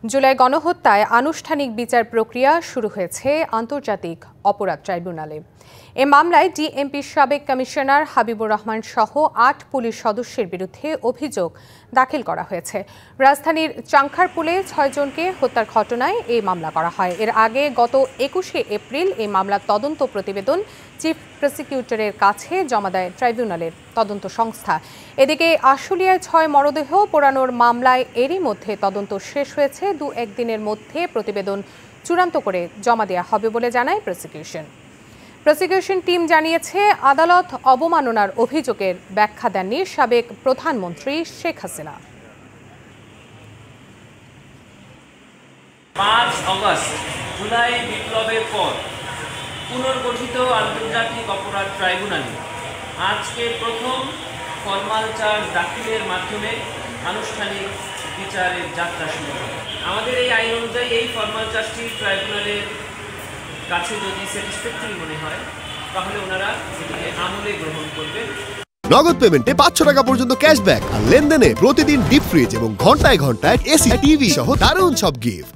জুলাই গণহত্যায় আনুষ্ঠানিক বিচার প্রক্রিয়া শুরু হয়েছে আন্তর্জাতিক অপরাধ ট্রাইব্যুনালে। এ মামলায় ডিএমপির সাবেক কমিশনার হাবিবুর রহমান সহ ৮ পুলিশ সদস্যের বিরুদ্ধে অভিযোগ দাখিল করা হয়েছে। রাজধানীর চাংখারপুলে ৬ জনকে হত্যার ঘটনায় এই মামলা করা হয়। এর আগে গত ২১শে এপ্রিল এই মামলার তদন্ত প্রতিবেদন চিফ প্রসিকিউটরের কাছে জমা দেয় ট্রাইব্যুনালের তদন্ত সংস্থা। এদিকে আশুলিয়ায় ৬ মরদেহ পোড়ানোর মামলায় এরই মধ্যে তদন্ত শেষ হয়েছে। ২-১ দিনের মধ্যে প্রতিবেদন চূড়ান্ত করে জমা দেওয়া হবে বলে জানায় প্রসিকিউশন টিম জানিয়েছে, আদালত অবমাননার অভিযোগের ব্যাখ্যা দেননি সাবেক প্রধানমন্ত্রী শেখ হাসিনা। ৫ অগস্ট জুলাই বিপ্লবের পর পুনর্গঠিত আন্তর্জাতিক অপরাধ ট্রাইব্যুনালে আজকে প্রথম ফরমাল চার্জ দাখিলের মাধ্যমে আনুষ্ঠানিক বিচারের যাত্রা শুরু হবে। আমাদের এই আইন অনুযায়ী এই ফরমাল চার্জটি ট্রাইব্যুনালের কাছে যদি স্যাটিসফ্যাক্টরি মনে হয় তাহলে ওনারা এটিকে আমলে গ্রহণ করবেন। নগদ পেমেন্টে ৫০০ টাকা পর্যন্ত ক্যাশব্যাক আর লেনদেনে প্রতিদিন ডিপ ফ্রিজ এবং ঘন্টায় ঘন্টায় এসি টিভি সহ দারুণ সব গিফট।